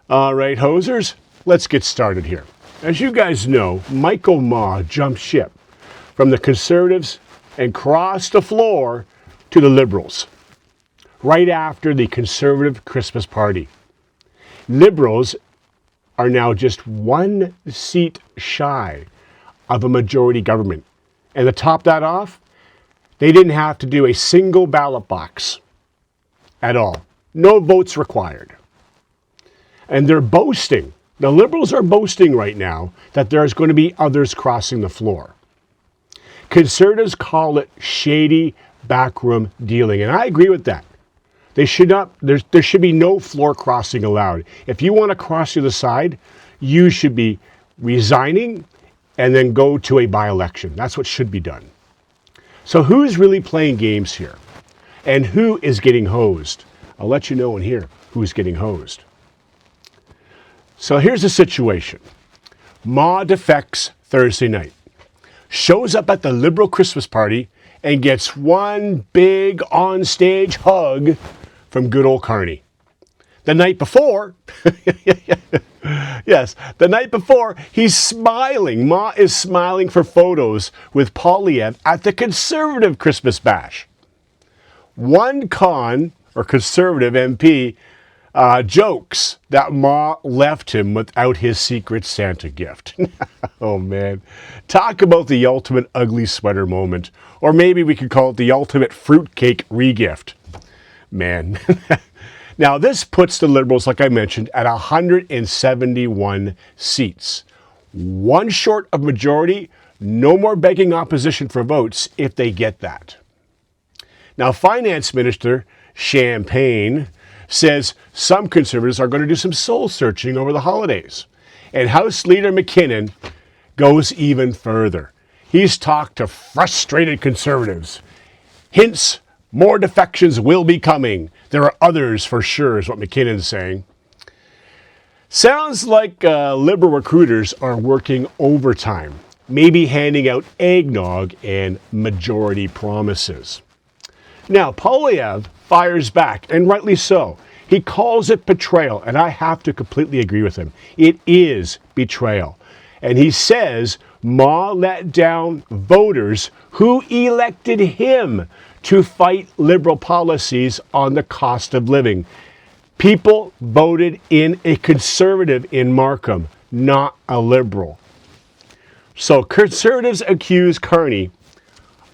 All right, hosers, let's get started here. As you guys know, Michael Ma jumped ship from the Conservatives and crossed the floor to the Liberals right after the Conservative Christmas party. Liberals are now just one seat shy of a majority government. And to top that off, they didn't have to do a single ballot box at all. No votes required. And they're boasting. The Liberals are boasting right now that there's going to be others crossing the floor. Conservatives call it shady backroom dealing, and I agree with that. They should not. There should be no floor crossing allowed. If you want to cross to the side, you should be resigning and then go to a by-election. That's what should be done. So who's really playing games here? And who is getting hosed? I'll let you know in here who's getting hosed. So here's the situation. Ma defects Thursday night, shows up at the Liberal Christmas party, and gets one big on-stage hug from good old Carney. The night before, yes, the night before, he's smiling. Ma is smiling for photos with Poaches at the Conservative Christmas bash. One Conservative MP jokes that Ma left him without his secret Santa gift. Oh man, talk about the ultimate ugly sweater moment. Or maybe we could call it the ultimate fruitcake regift. Man. Now this puts the Liberals, like I mentioned, at 171 seats. One short of majority, no more begging opposition for votes if they get that. Now Finance Minister Champagne says some Conservatives are going to do some soul searching over the holidays. And House Leader McKinnon goes even further. He's talked to frustrated Conservatives. Hints more defections will be coming. There are others for sure, is what McKinnon's saying. Sounds like Liberal recruiters are working overtime, maybe handing out eggnog and majority promises. Now, Poaches fires back, and rightly so. He calls it betrayal, and I have to completely agree with him. It is betrayal. And he says Ma let down voters who elected him to fight Liberal policies on the cost of living. People voted in a Conservative in Markham, not a Liberal. So Conservatives accuse Carney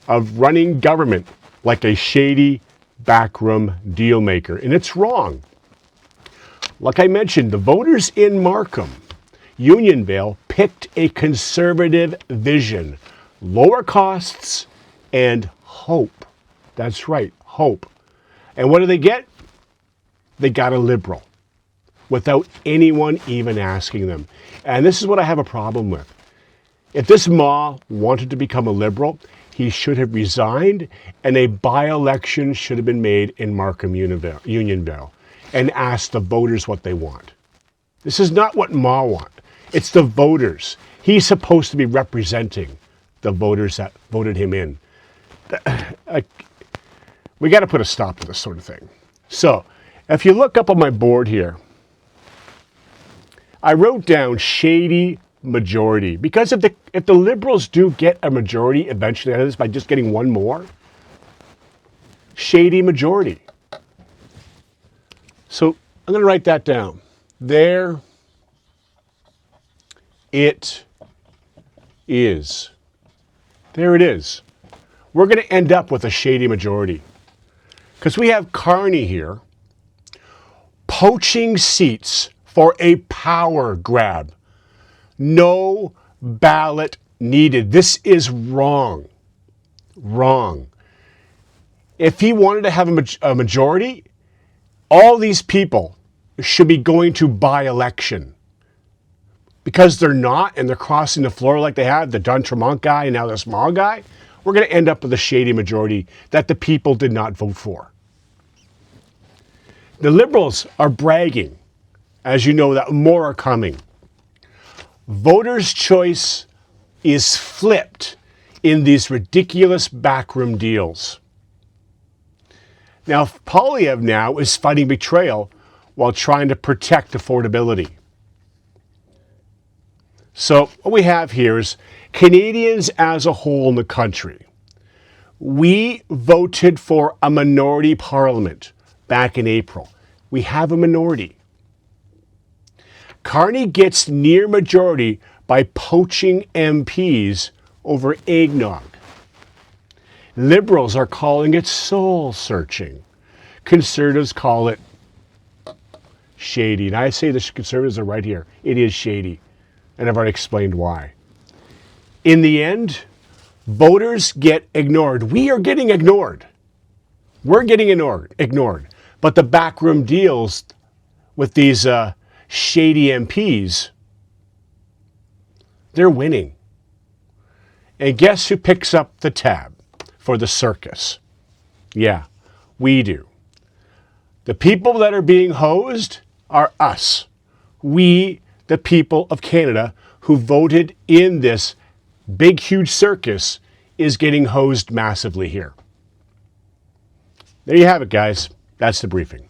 of running government like a shady backroom deal maker, and it's wrong. Like I mentioned, the voters in Markham, Unionville, picked a Conservative vision, lower costs and hope. That's right, hope. And what do they get? They got a Liberal without anyone even asking them. And this is what I have a problem with. If this Ma wanted to become a Liberal, he should have resigned, and a by-election should have been made in Markham, Unionville, and asked the voters what they want. This is not what Ma wants. It's the voters. He's supposed to be representing the voters that voted him in. We got to put a stop to this sort of thing. So, if you look up on my board here, I wrote down shady majority, because if the Liberals do get a majority eventually out of this by just getting one more, shady majority. So I'm going to write that down. There it is. There it is. We're going to end up with a shady majority because we have Carney here poaching seats for a power grab. No ballot needed. This is wrong. Wrong. If he wanted to have a majority, all these people should be going to by-election. Because they're not, and they're crossing the floor like they have, the Don Tremont guy and now the small guy, we're going to end up with a shady majority that the people did not vote for. The Liberals are bragging, as you know, that more are coming. Voters' choice is flipped in these ridiculous backroom deals. Now, if Poaches now is fighting betrayal, while trying to protect affordability. So what we have here is Canadians as a whole in the country. We voted for a minority parliament back in April. We have a minority. Carney gets near majority by poaching MPs over eggnog. Liberals are calling it soul searching. Conservatives call it shady. And I say the Conservatives are right here. It is shady. And I've already explained why. In the end, voters get ignored. We are getting ignored. We're getting ignored. But the backroom deals with these shady MPs, they're winning. And guess who picks up the tab for the circus? Yeah, we do. The people that are being hosed are us. We, the people of Canada, who voted in this big, huge circus, is getting hosed massively here. There you have it, guys. That's the briefing.